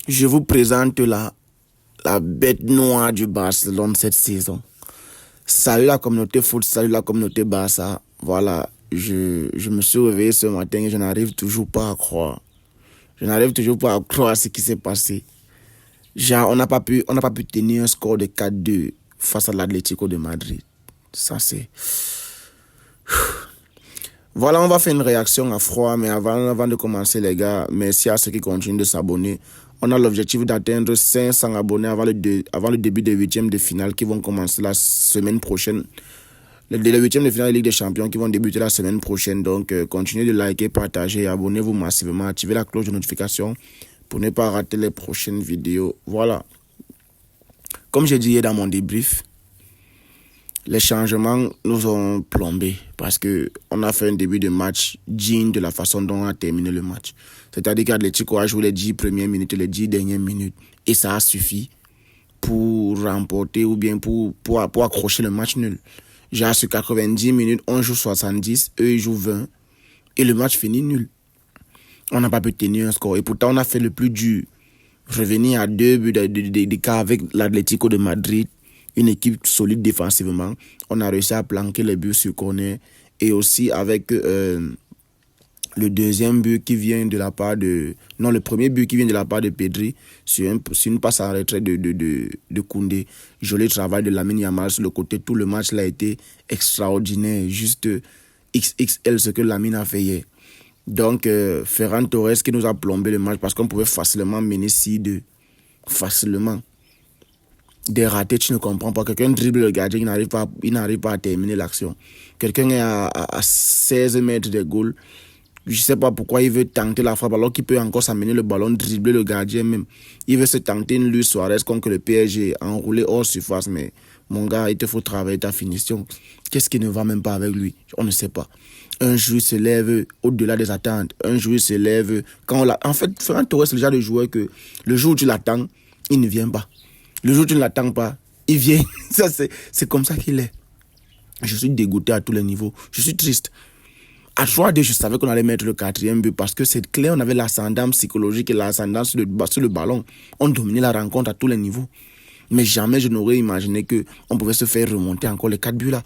Je vous présente la bête noire du Barcelone cette saison. Salut la communauté foot, salut la communauté Barça. Voilà, je me suis réveillé ce matin et je n'arrive toujours pas à croire. Je n'arrive toujours pas à croire ce qui s'est passé. Genre, on n'a pas pu tenir un score de 4-2 face à l'Atlético de Madrid. Ça, c'est... Voilà, on va faire une réaction à froid, mais avant de commencer, les gars, merci à ceux qui continuent de s'abonner. On a l'objectif d'atteindre 500 abonnés avant le début des huitièmes de finale qui vont commencer la semaine prochaine. Les huitièmes de finale de Ligue des Champions qui vont débuter la semaine prochaine. Donc, continuez de liker, partager, abonnez-vous massivement, activez la cloche de notification pour ne pas rater les prochaines vidéos. Voilà. Comme j'ai dit hier dans mon débrief, les changements nous ont plombés parce qu'on a fait un début de match digne de la façon dont on a terminé le match. C'est-à-dire qu'Atlético a joué les 10 premières minutes et les 10 dernières minutes. Et ça a suffi pour remporter ou bien pour accrocher le match nul. Genre sur 90 minutes, on joue 70, eux ils jouent 20 et le match finit nul. On n'a pas pu tenir un score. Et pourtant, on a fait le plus dur. Revenir à 2 buts d'écart avec l'Atlético de Madrid, une équipe solide défensivement. On a réussi à planquer les buts sur corner. Et aussi avec le deuxième but qui vient de la part de... Non, le premier but qui vient de la part de Pedri sur une passe en retrait de Koundé. Joli travail de Lamine Yamal sur le côté. Tout le match là a été extraordinaire. Juste XXL ce que Lamine a fait hier. Donc, Ferran Torres qui nous a plombé le match parce qu'on pouvait facilement mener 6-2. Facilement. Des ratés, tu ne comprends pas. Quelqu'un dribble le gardien, il n'arrive pas à terminer l'action. Quelqu'un est à 16 mètres de goal. Je ne sais pas pourquoi il veut tenter la frappe alors qu'il peut encore s'amener le ballon, dribbler le gardien même. Il veut se tenter une Luis Suarez contre le PSG, enroulé hors surface. Mais mon gars, il te faut travailler ta finition. Qu'est-ce qui ne va même pas avec lui? On ne sait pas. Un joueur se lève au-delà des attentes. Un joueur se lève quand on l'a... En fait, Ferran Torres, c'est le genre de joueur que le jour où tu l'attends, il ne vient pas. Le jour où tu ne l'attends pas, il vient. Ça, c'est comme ça qu'il est. Je suis dégoûté à tous les niveaux. Je suis triste. À 3-2, je savais qu'on allait mettre le 4e but parce que c'est clair, on avait l'ascendant psychologique et l'ascendant sur le ballon. On dominait la rencontre à tous les niveaux. Mais jamais je n'aurais imaginé qu'on pouvait se faire remonter encore les 4 buts là.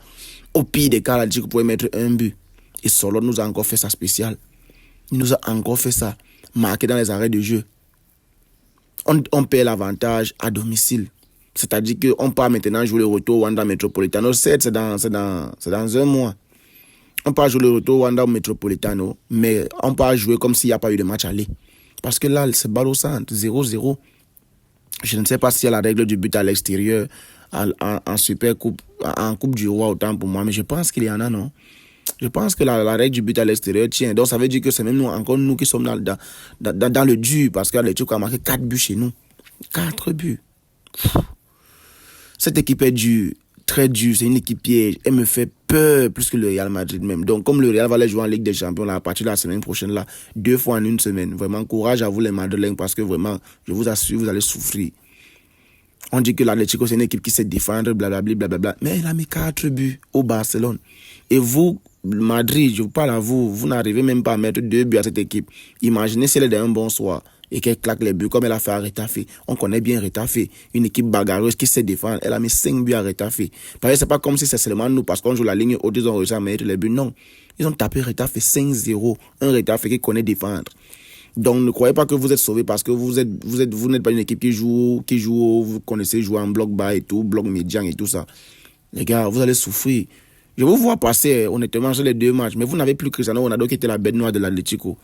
Au pire des cas, on a dit qu'on pouvait mettre un but. Et Solo nous a encore fait ça spécial. Il nous a encore fait ça. Marqué dans les arrêts de jeu. On perd l'avantage à domicile. C'est-à-dire qu'on part maintenant jouer le retour au Wanda Metropolitano. Certes, c'est dans un mois. On part jouer le retour au Wanda Metropolitano. Mais on part jouer comme s'il n'y a pas eu de match aller. Parce que là, c'est balle au centre. 0-0. Je ne sais pas s'il y a la règle du but à l'extérieur. En Super Coupe. En Coupe du Roi, autant pour moi. Mais je pense qu'il y en a, non? Je pense que la règle du but à l'extérieur tient. Donc ça veut dire que c'est même nous qui sommes dans le dur. Parce que l'Atlético a marqué 4 buts chez nous. 4 buts. Cette équipe est dure. Très dure. C'est une équipe piège. Elle me fait peur plus que le Real Madrid même. Donc comme le Real va aller jouer en Ligue des Champions là, à partir de la semaine prochaine, là, 2 fois en une semaine. Vraiment, courage à vous les Madeleines. Parce que vraiment, je vous assure, vous allez souffrir. On dit que l'Atlético, c'est une équipe qui sait défendre, blablabla, blablabla. Mais il a mis 4 buts au Barcelone. Et vous, Madrid, je vous parle à vous, vous n'arrivez même pas à mettre 2 buts à cette équipe. Imaginez si elle est d'un bon soir et qu'elle claque les buts comme elle a fait à Retafe. On connaît bien Retafe, une équipe bagarreuse qui sait défendre. Elle a mis 5 buts à Retafe. Parce que c'est pas comme si c'est seulement nous, parce qu'on joue la ligne haute, ils ont réussi à mettre les buts. Non, ils ont tapé Retafe 5-0. Un Retafe qui connaît défendre. Donc ne croyez pas que vous êtes sauvés parce que vous n'êtes pas une équipe qui joue, vous connaissez jouer en bloc bas et tout, bloc médian et tout ça. Les gars, vous allez souffrir. Je vous vois passer honnêtement sur les 2 matchs, mais vous n'avez plus Cristiano Ronaldo qui était la bête noire de l'Atlético.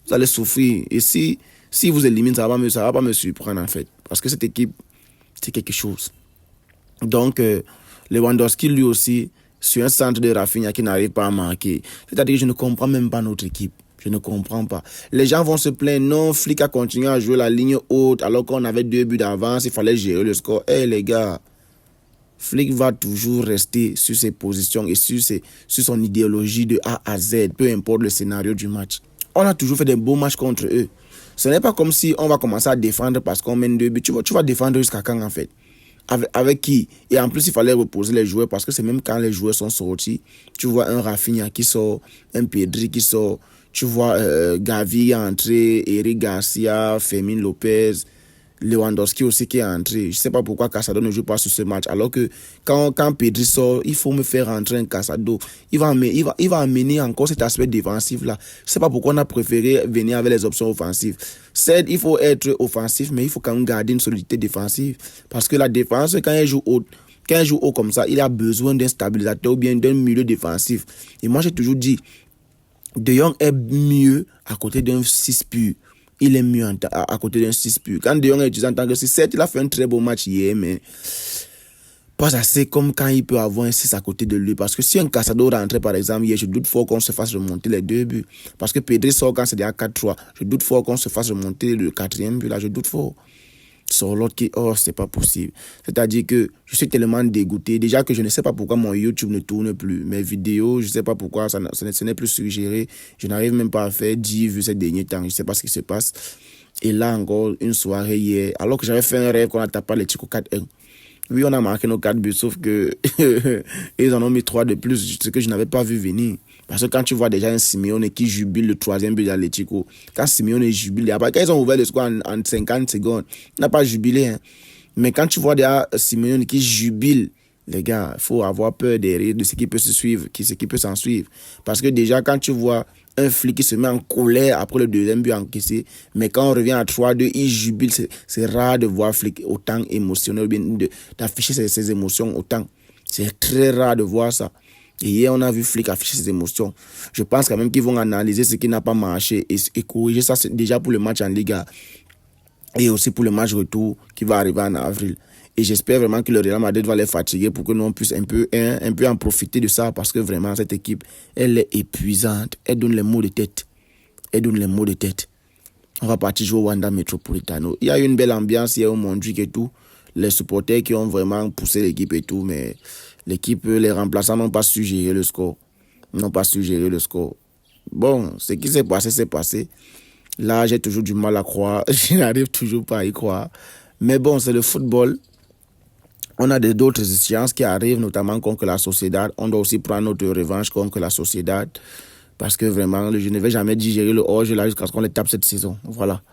Vous allez souffrir. Et si vous éliminez, ça va pas me surprendre en fait. Parce que cette équipe, c'est quelque chose. Donc, Lewandowski lui aussi, sur un centre de Rafinha qui n'arrive pas à marquer. C'est-à-dire que je ne comprends même pas notre équipe. Je ne comprends pas. Les gens vont se plaindre. Non, Flick a continué à jouer la ligne haute alors qu'on avait 2 buts d'avance. Il fallait gérer le score. Les gars, Flick va toujours rester sur ses positions et sur son idéologie de A à Z, peu importe le scénario du match. On a toujours fait des beaux matchs contre eux. Ce n'est pas comme si on va commencer à défendre parce qu'on mène 2 buts. Tu vas défendre jusqu'à quand en fait? Avec qui? Et en plus, il fallait reposer les joueurs parce que c'est même quand les joueurs sont sortis. Tu vois un Rafinha qui sort, un Pedri qui sort. Tu vois Gavi entrer, Eric Garcia, Fermin Lopez, Lewandowski aussi qui est entré. Je ne sais pas pourquoi Casado ne joue pas sur ce match. Alors que quand Pedri sort, il faut me faire rentrer un Casado. Il va amener encore cet aspect défensif-là. Je ne sais pas pourquoi on a préféré venir avec les options offensives. Certes, il faut être offensif, mais il faut quand même garder une solidité défensive. Parce que la défense, quand elle joue haut comme ça, il a besoin d'un stabilisateur ou bien d'un milieu défensif. Et moi, j'ai toujours dit, De Jong est mieux à côté d'un 6 pur. Il est mieux à côté d'un 6 pur. Quand De Jong est utilisé en tant que 6, certes, il a fait un très beau match hier, mais pas assez comme quand il peut avoir un 6 à côté de lui. Parce que si un Casado rentrait, par exemple, hier, je doute fort qu'on se fasse remonter les 2 buts. Parce que Pedri sort quand c'est déjà 4-3. Je doute fort qu'on se fasse remonter le 4e but. Là, je doute fort. Sur l'autre qui, c'est pas possible. C'est-à-dire que je suis tellement dégoûté. Déjà que je ne sais pas pourquoi mon YouTube ne tourne plus. Mes vidéos, je ne sais pas pourquoi, ce n'est plus suggéré. Je n'arrive même pas à faire 10 vues ces derniers temps. Je ne sais pas ce qui se passe. Et là encore, une soirée hier, alors que j'avais fait un rêve qu'on a tapé les Chico 4-1. Oui, on a marqué nos 4 buts, sauf que ils en ont mis 3 de plus, ce que je n'avais pas vu venir. Parce que quand tu vois déjà un Simeone qui jubile le 3e but d'Atlético, quand Simeone jubile, après quand ils ont ouvert le score en 50 secondes, il n'a pas jubilé. Hein. Mais quand tu vois déjà Simeone qui jubile, les gars, il faut avoir peur derrière de ce qui peut se suivre, ce qui peut s'en suivre. Parce que déjà, quand tu vois un flic qui se met en colère après le 2e but encaissé, mais quand on revient à 3-2, il jubile. C'est rare de voir flic autant émotionnel, bien d'afficher ses émotions autant. C'est très rare de voir ça. Et hier, on a vu flic afficher ses émotions. Je pense quand même qu'ils vont analyser ce qui n'a pas marché et corriger ça déjà pour le match en Liga et aussi pour le match retour qui va arriver en avril. Et j'espère vraiment que le Real Madrid va les fatiguer pour que nous on puisse un peu en profiter de ça parce que vraiment cette équipe, elle est épuisante. Elle donne les maux de tête. On va partir jouer au Wanda Metropolitano. Il y a eu une belle ambiance hier au Montjuic et tout. Les supporters qui ont vraiment poussé l'équipe et tout, mais l'équipe, les remplaçants n'ont pas su gérer le score. Bon, ce qui s'est passé, c'est passé. Là, j'ai toujours du mal à croire. Je n'arrive toujours pas à y croire. Mais bon, c'est le football. On a d'autres échéances qui arrivent, notamment contre la Sociedad. On doit aussi prendre notre revanche contre la Sociedad. Parce que vraiment, je ne vais jamais digérer le hors-jeu là jusqu'à ce qu'on les tape cette saison. Voilà.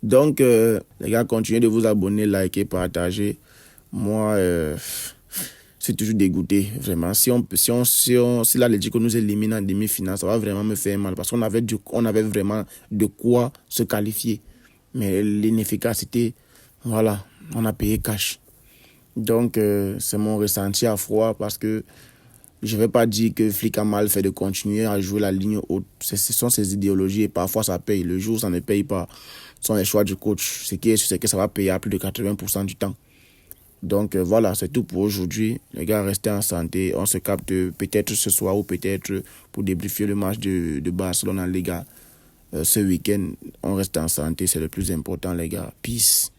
Donc, les gars, continuez de vous abonner, liker, partager. Moi, je suis toujours dégoûté, vraiment. Si l'Atlético nous élimine en demi-finale, ça va vraiment me faire mal. Parce qu'on avait vraiment de quoi se qualifier. Mais l'inefficacité, voilà, on a payé cash. Donc, c'est mon ressenti à froid parce que je ne vais pas dire que Flick a mal fait de continuer à jouer la ligne haute. Ce sont ses idéologies et parfois ça paye. Le jour où ça ne paye pas, ce sont les choix du coach. Ce qui est sûr, c'est que ça va payer à plus de 80% du temps. Donc voilà, c'est tout pour aujourd'hui. Les gars, restez en santé. On se capte peut-être ce soir ou peut-être pour débriefer le match de Barcelone en Liga ce week-end. On reste en santé, c'est le plus important, les gars. Peace.